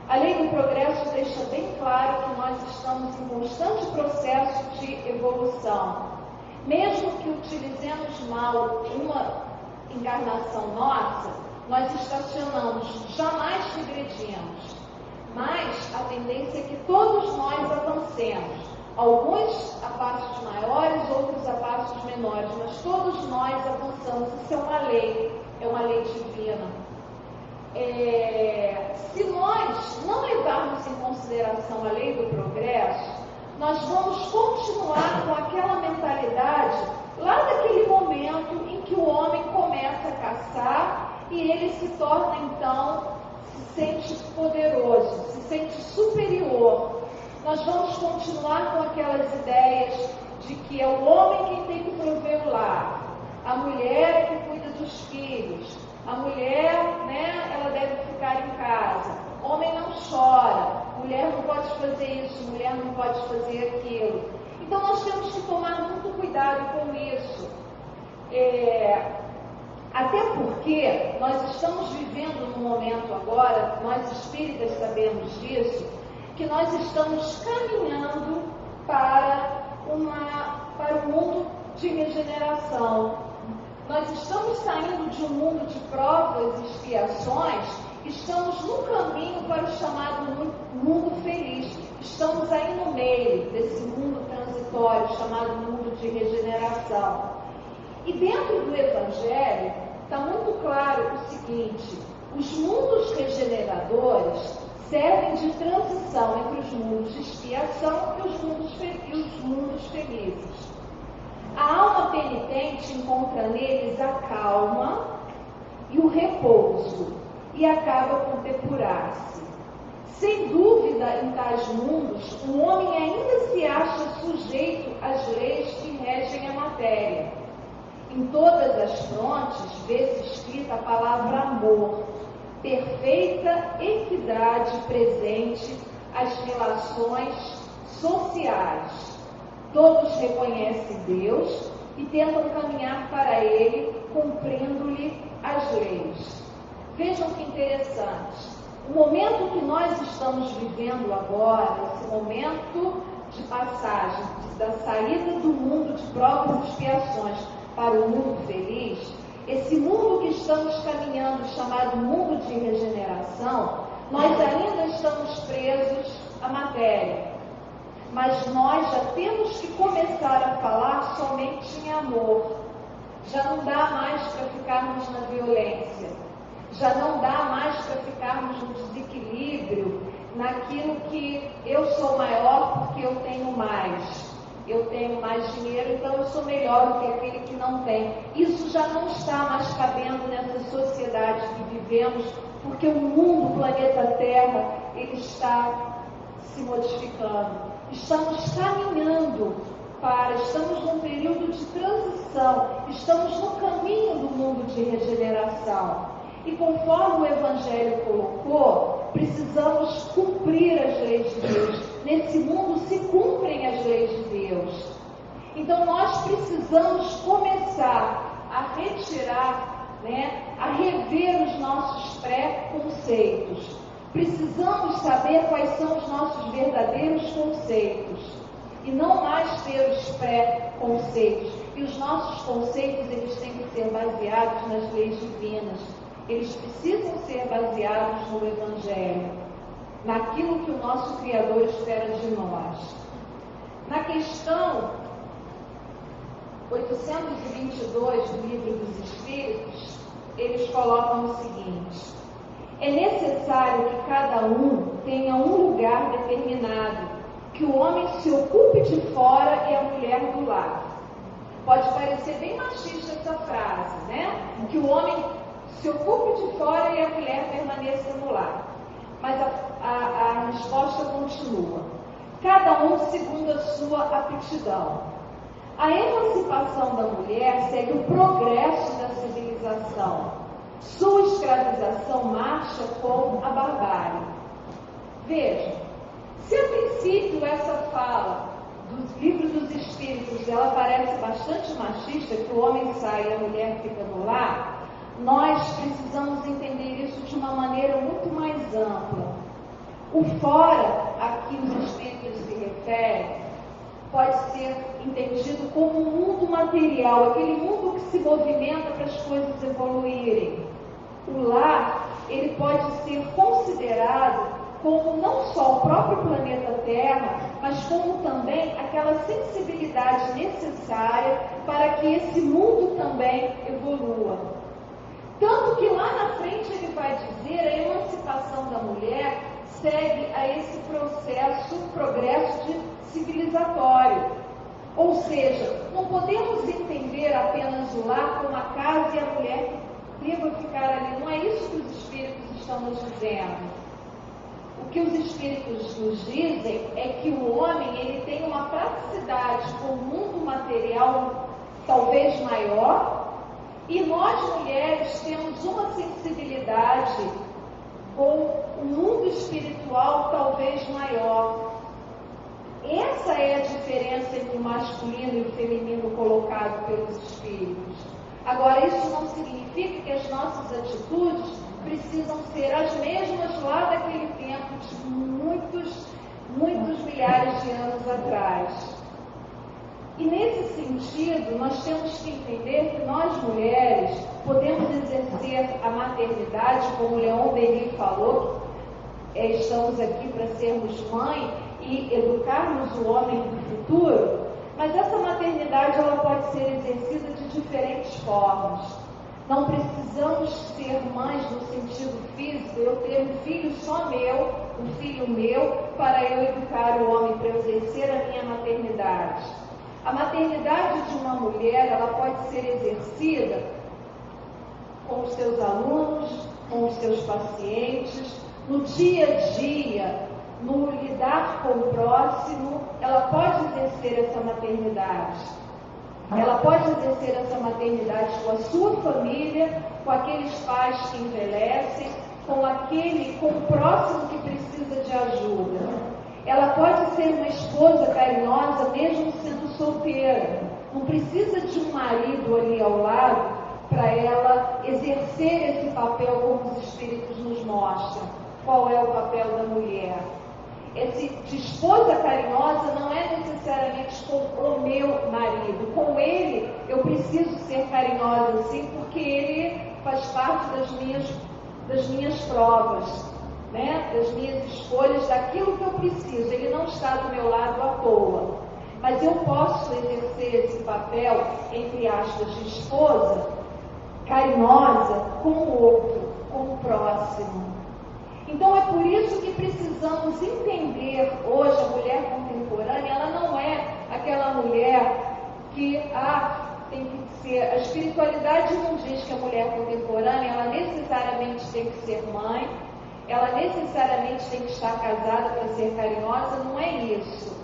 A lei do progresso deixa bem claro que nós estamos em constante processo de evolução. Mesmo que utilizemos mal uma encarnação nossa, nós estacionamos, jamais regredimos. Mas a tendência é que todos nós avancemos. Alguns a passos maiores, outros a passos menores, mas todos nós avançamos. Isso é uma lei divina. Se nós não levarmos em consideração a lei do progresso, nós vamos continuar com aquela mentalidade lá daquele momento em que o homem começa a caçar e ele se torna, então, se sente poderoso, se sente superior. Nós vamos continuar com aquelas ideias de que é o homem quem tem que prover o lar, a mulher é que cuida dos filhos, a mulher, né, ela deve ficar em casa, homem não chora, mulher não pode fazer isso, mulher não pode fazer aquilo. Então nós temos que tomar muito cuidado com isso. Até porque nós estamos vivendo num momento agora, nós espíritas sabemos disso, que nós estamos caminhando para um mundo de regeneração. Nós estamos saindo de um mundo de provas e expiações, estamos no caminho para o chamado mundo feliz. Estamos aí no meio desse mundo transitório, chamado mundo de regeneração. E dentro do Evangelho, está muito claro o seguinte: os mundos regeneradores servem de transição entre os mundos de expiação e os mundos felizes. A alma penitente encontra neles a calma e o repouso e acaba por depurar-se. Sem dúvida, em tais mundos, o homem ainda se acha sujeito às leis que regem a matéria. Em todas as frontes vê-se escrita a palavra amor, perfeita equidade presente às relações sociais. Todos reconhecem Deus e tentam caminhar para Ele, cumprindo-lhe as leis. Vejam que interessante. O momento que nós estamos vivendo agora, esse momento de passagem, da saída do mundo de provas e expiações para o mundo feliz, esse mundo que estamos caminhando, chamado mundo de regeneração, nós ainda estamos presos à matéria. Mas nós já temos que começar a falar somente em amor. Já não dá mais para ficarmos na violência. Já não dá mais para ficarmos no desequilíbrio, naquilo que eu sou maior porque eu tenho mais. Eu tenho mais dinheiro, então eu sou melhor do que aquele que não tem. Isso já não está mais cabendo nessa sociedade que vivemos, porque o mundo, o planeta Terra, ele está se modificando. Estamos caminhando estamos num período de transição, estamos no caminho do mundo de regeneração. E conforme o Evangelho colocou, precisamos cumprir as leis de Deus. Nesse mundo se cumprem as leis de Deus. Então nós precisamos começar a retirar, a rever os nossos pré-conceitos. Precisamos saber quais são os nossos verdadeiros conceitos e não mais ter os pré-conceitos. E os nossos conceitos, eles têm que ser baseados nas leis divinas. Eles precisam ser baseados no Evangelho, naquilo que o nosso Criador espera de nós. Na questão 822 do Livro dos Espíritos, eles colocam o seguinte: é necessário que cada um tenha um lugar determinado, que o homem se ocupe de fora e a mulher do lar. Pode parecer bem machista essa frase, Que o homem se ocupe de fora e a mulher permaneça no lar. Mas a resposta continua: cada um segundo a sua aptidão. A emancipação da mulher segue o progresso da civilização. Sua escravização marcha com a barbárie. Vejam, se a princípio essa fala do Livro dos Espíritos, ela parece bastante machista, que o homem sai e a mulher fica no lar, nós precisamos entender isso de uma maneira muito mais ampla. O fora, a que os Espíritos se referem, pode ser entendido como um mundo material, aquele mundo que se movimenta para as coisas evoluírem. O lar, ele pode ser considerado como não só o próprio planeta Terra, mas como também aquela sensibilidade necessária para que esse mundo também evolua. Tanto que lá na frente ele vai dizer, a emancipação da mulher segue a esse progresso civilizatório. Ou seja, não podemos entender apenas o lar como a casa e a mulher que deva ficar ali. Não é isso que os Espíritos estão nos dizendo. O que os Espíritos nos dizem é que o homem ele tem uma praticidade com o mundo material talvez maior, e nós mulheres temos uma sensibilidade com o mundo espiritual talvez maior. Essa é a diferença entre o masculino e o feminino colocado pelos Espíritos. Agora, isso não significa que as nossas atitudes precisam ser as mesmas lá daquele tempo de muitos milhares de anos atrás. E nesse sentido, nós temos que entender que nós mulheres podemos exercer a maternidade, como Leon Denis falou, estamos aqui para sermos mãe e educarmos o homem do futuro, mas essa maternidade ela pode ser exercida de diferentes formas. Não precisamos ser mães no sentido físico, eu ter um filho só meu, um filho meu, para eu educar o homem, para eu exercer a minha maternidade. A maternidade de uma mulher, ela pode ser exercida com os seus alunos, com os seus pacientes, no dia a dia, no lidar com o próximo, ela pode exercer essa maternidade. Ela pode exercer essa maternidade com a sua família, com aqueles pais que envelhecem, com o próximo que precisa de ajuda. Ela pode ser uma esposa carinhosa mesmo sendo solteira. Não precisa de um marido ali ao lado para ela exercer esse papel como os Espíritos nos mostram. Qual é o papel da mulher? De esposa carinhosa não é necessariamente com o meu marido. Com ele eu preciso ser carinhosa sim, porque ele faz parte das minhas provas, né? Das minhas escolhas, daquilo que eu preciso. Ele não está do meu lado à toa. Mas eu posso exercer esse papel, entre aspas, de esposa carinhosa com o outro, com o próximo. Então é por isso que precisamos entender hoje a mulher contemporânea, ela não é aquela mulher que tem que ser, a espiritualidade não diz que a mulher contemporânea, ela necessariamente tem que ser mãe, ela necessariamente tem que estar casada para ser carinhosa, não é isso.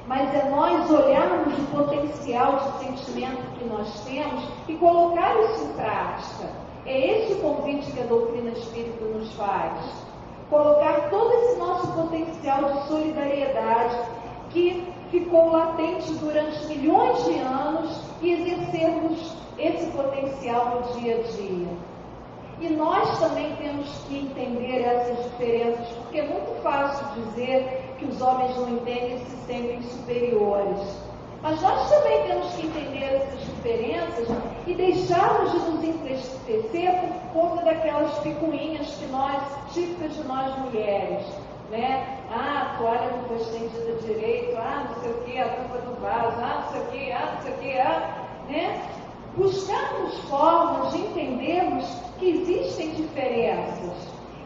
Mas é nós olharmos o potencial de sentimento que nós temos e colocar isso em prática. É esse o convite que a doutrina espírita nos faz. Colocar todo esse nosso potencial de solidariedade que ficou latente durante milhões de anos e exercermos esse potencial no dia a dia. E nós também temos que entender essas diferenças, porque é muito fácil dizer que os homens não entendem e se sentem superiores. Mas nós também temos que entender essas diferenças e deixarmos de nos entristecer por conta daquelas picuinhas típicas de nós mulheres, né? A toalha não foi estendida direito, não sei o que, a tampa do vaso, não sei o que, não sei o que, né? Buscarmos formas de entendermos que existem diferenças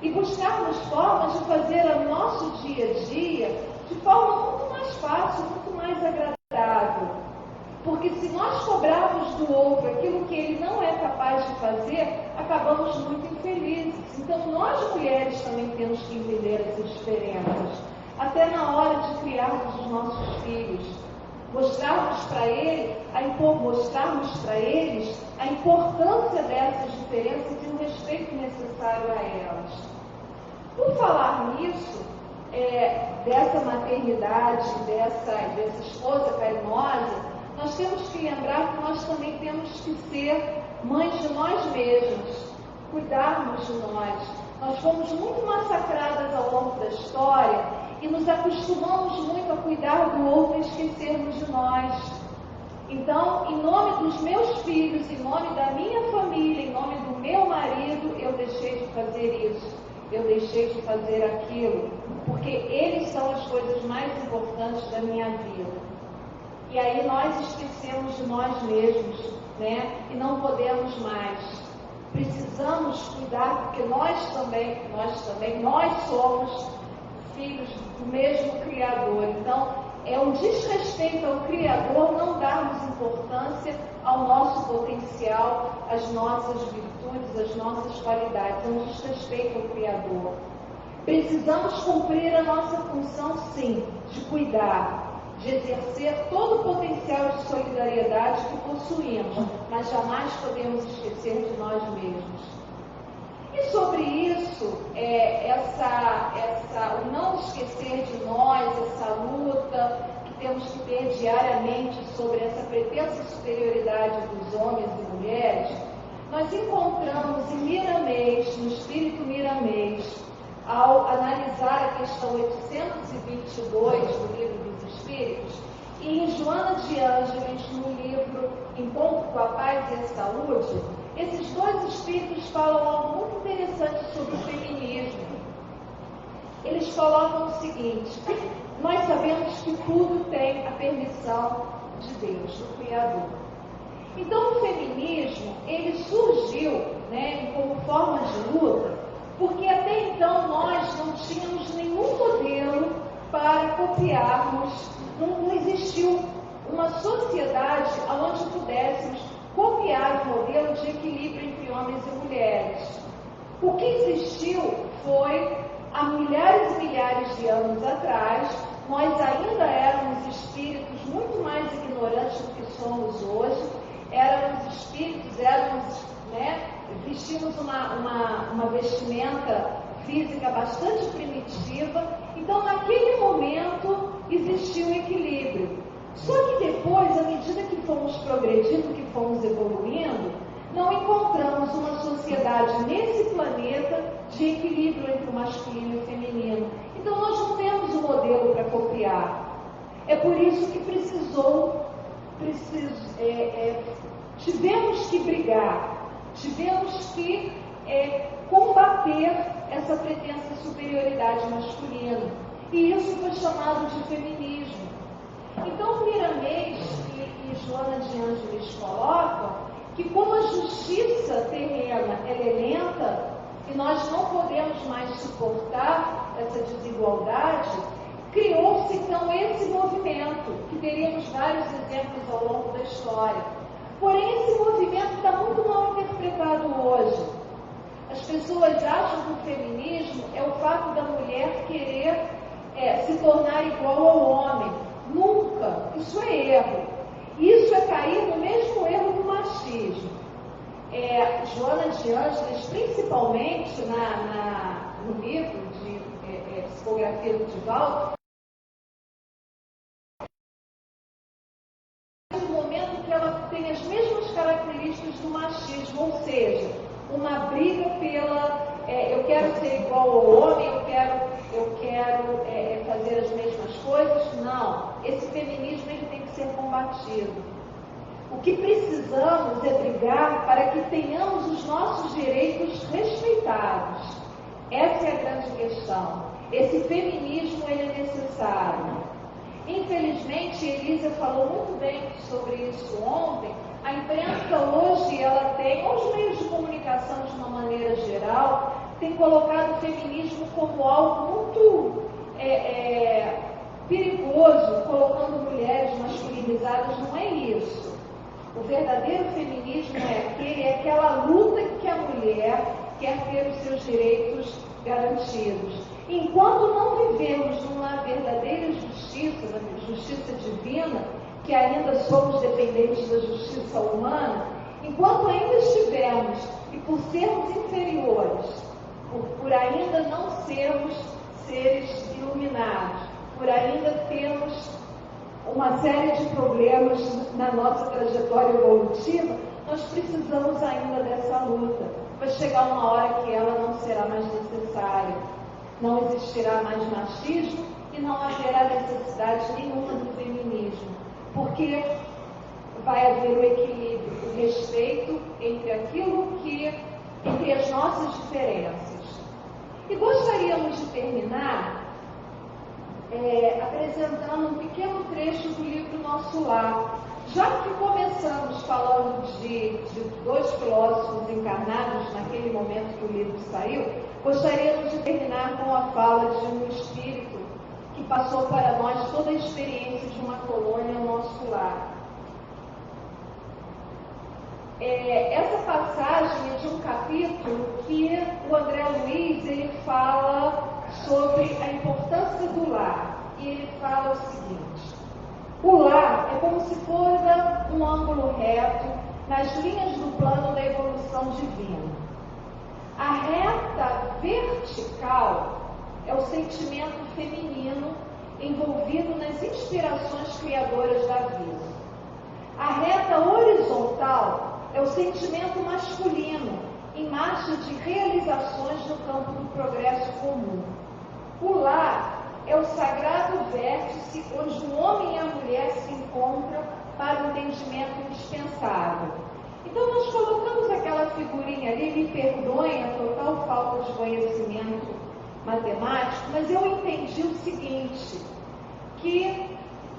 e buscarmos formas de fazer o nosso dia a dia de forma muito mais fácil, muito mais agradável. Porque se nós cobrarmos do outro aquilo que ele não é capaz de fazer, acabamos muito infelizes. Então nós mulheres também temos que entender essas diferenças, até na hora de criarmos os nossos filhos. Mostrarmos para eles a importância dessas diferenças e o respeito necessário a elas. Por falar nisso, dessa maternidade, dessa esposa carinhosa, nós temos que lembrar que nós também temos que ser mães de nós mesmas, cuidarmos de nós. Nós fomos muito massacradas ao longo da história e nos acostumamos muito a cuidar do outro e esquecermos de nós. Então, em nome dos meus filhos, em nome da minha família, em nome do meu marido, eu deixei de fazer isso. eu deixei de fazer aquilo, porque eles são as coisas mais importantes da minha vida. E aí nós esquecemos de nós mesmos, né? E não podemos mais. Precisamos cuidar, porque nós somos filhos do mesmo Criador. Então, é um desrespeito ao Criador não darmos importância ao nosso potencial, às nossas virtudes, às nossas qualidades. É um desrespeito ao Criador. Precisamos cumprir a nossa função, sim, de cuidar, de exercer todo o potencial de solidariedade que possuímos, mas jamais podemos esquecer de nós mesmos. E sobre isso, o não esquecer de nós, essa luta que temos que ter diariamente sobre essa pretensa superioridade dos homens e mulheres, nós encontramos em Miramês, no Espírito Miramês, ao analisar a questão 822 do Livro dos Espíritos, e em Joana de Ângeles, no livro Encontro com a Paz e a Saúde, esses dois espíritos falam algo muito interessante sobre o feminismo. Eles colocam o seguinte: nós sabemos que tudo tem a permissão de Deus, do Criador. Então o feminismo, ele surgiu, né, como forma de luta, porque até então nós não tínhamos nenhum modelo para copiarmos, não existiu uma sociedade onde pudéssemos copiar o modelo de equilíbrio entre homens e mulheres. O que existiu foi, há milhares e milhares de anos atrás, nós ainda éramos espíritos muito mais ignorantes do que somos hoje, éramos espíritos, vestimos uma vestimenta física bastante primitiva. Então, naquele momento, existiu um equilíbrio. Só que depois, à medida que fomos progredindo, que fomos evoluindo, não encontramos uma sociedade nesse planeta de equilíbrio entre o masculino e o feminino. Então, nós não temos um modelo para copiar. É por isso que tivemos que brigar, tivemos que combater essa pretensa superioridade masculina. E isso foi chamado de feminismo. Então, Miramês e Joana de Ângeles colocam que, como a justiça terrena ela é lenta e nós não podemos mais suportar essa desigualdade, criou-se então esse movimento, que teríamos vários exemplos ao longo da história. Porém, esse movimento está muito mal interpretado hoje. As pessoas acham que o feminismo é o fato da mulher querer se tornar igual ao homem. Nunca. Isso é erro. Isso é cair no mesmo erro do machismo. Joana de Ângeles, principalmente no livro de Psicografia do Divaldo, no momento que ela tem as mesmas características do machismo, ou seja, uma briga pela eu quero ser igual ao homem, eu quero fazer as mesmas coisas. Não, esse feminismo ele tem que ser combatido. O que precisamos é brigar para que tenhamos os nossos direitos respeitados. Essa é a grande questão. Esse feminismo ele é necessário. Infelizmente, Elisa falou muito bem sobre isso ontem. A imprensa hoje, ela tem, os meios de comunicação de uma maneira geral, tem colocado o feminismo como algo muito perigoso, colocando mulheres masculinizadas. Não é isso. O verdadeiro feminismo é aquela luta em que a mulher quer ter os seus direitos garantidos. Enquanto não vivemos numa verdadeira justiça, na justiça divina, que ainda somos dependentes da justiça humana, enquanto ainda estivermos, e por sermos inferiores, por ainda não sermos seres iluminados, por ainda termos uma série de problemas na nossa trajetória evolutiva, nós precisamos ainda dessa luta. Vai chegar uma hora que ela não será mais necessária, não existirá mais machismo e não haverá necessidade nenhuma do feminismo, porque vai haver o equilíbrio, o respeito entre as nossas diferenças. E gostaríamos de terminar apresentando um pequeno trecho do livro Nosso Lar. Já que começamos falando de dois filósofos encarnados naquele momento que o livro saiu, gostaríamos de terminar com a fala de um espírito que passou para nós toda a experiência de uma colônia ao nosso lar. Essa passagem é de um capítulo que o André Luiz ele fala sobre a importância do lar. E ele fala o seguinte: o lar é como se fosse um ângulo reto nas linhas do plano da evolução divina. A reta vertical é o sentimento feminino envolvido nas inspirações criadoras da vida. A reta horizontal é o sentimento masculino em marcha de realizações no campo do progresso comum. O lar é o sagrado vértice onde o homem e a mulher se encontram para o entendimento indispensável. Então nós colocamos aquela figurinha ali, me perdoem a total falta de conhecimento matemático, mas eu entendi o seguinte, que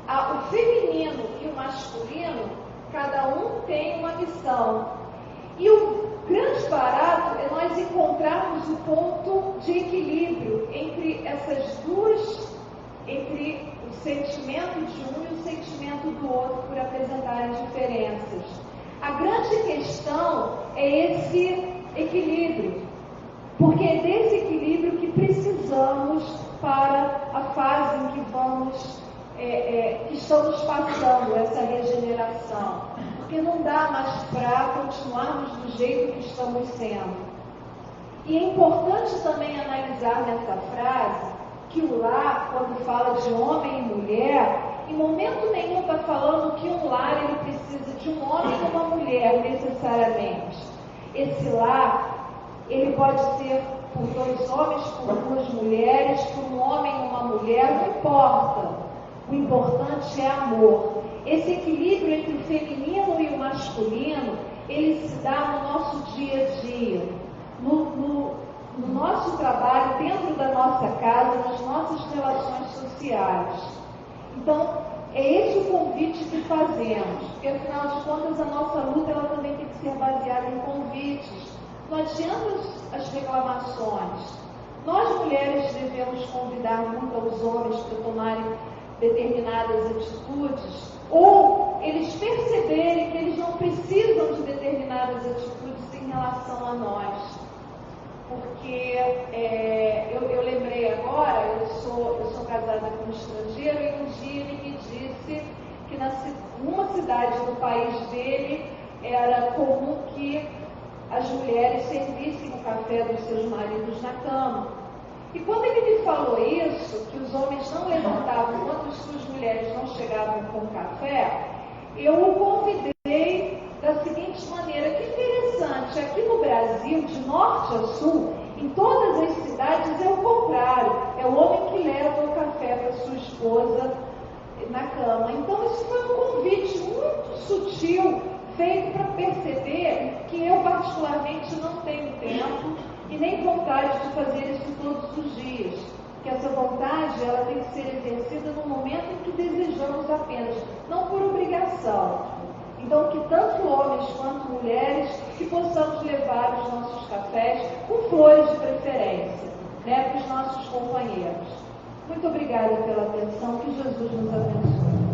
o feminino e o masculino, cada um tem uma missão. E o grande barato é nós encontrarmos o ponto de equilíbrio entre essas duas, entre o sentimento de um e o sentimento do outro, por apresentarem diferenças. A grande questão é esse equilíbrio, porque é desse equilíbrio que precisamos para a fase em que estamos passando essa regeneração. Porque não dá mais para continuarmos do jeito que estamos sendo. E é importante também analisar nessa frase que o lar, quando fala de homem e mulher, em momento nenhum está falando que um lar ele precisa de um homem e uma mulher necessariamente. Esse lar, ele pode ser por dois homens, por duas mulheres, por um homem e uma mulher, não importa. O importante é amor. Esse equilíbrio entre o feminino e o masculino, ele se dá no nosso dia a dia, no nosso trabalho, dentro da nossa casa, nas nossas relações sociais. Então, é esse o convite que fazemos, porque afinal de contas a nossa luta ela também tem que ser baseada em convites. Não adianta as reclamações. Nós mulheres devemos convidar muito aos homens para tomarem determinadas atitudes, ou eles perceberem que eles não precisam de determinadas atitudes em relação a nós. Porque eu lembrei agora, eu sou casada com um estrangeiro, e um dia ele me disse que numa cidade do país dele era comum que as mulheres servissem o café dos seus maridos na cama. E quando ele me falou isso, que os homens não levantavam enquanto as suas mulheres não chegavam com o café, eu o convidei da seguinte maneira: que interessante, aqui no Brasil, de norte a sul, em todas as cidades é o contrário, é o homem que leva o café para sua esposa na cama. Então isso foi um convite muito sutil, feito para perceber que eu particularmente não tenho tempo e nem vontade de fazer isso todos os dias. Que essa vontade ela tem que ser exercida no momento em que desejamos apenas, não por obrigação. Então, que tanto homens quanto mulheres, que possamos levar os nossos cafés com flores de preferência, para os nossos companheiros. Muito obrigada pela atenção, que Jesus nos abençoe.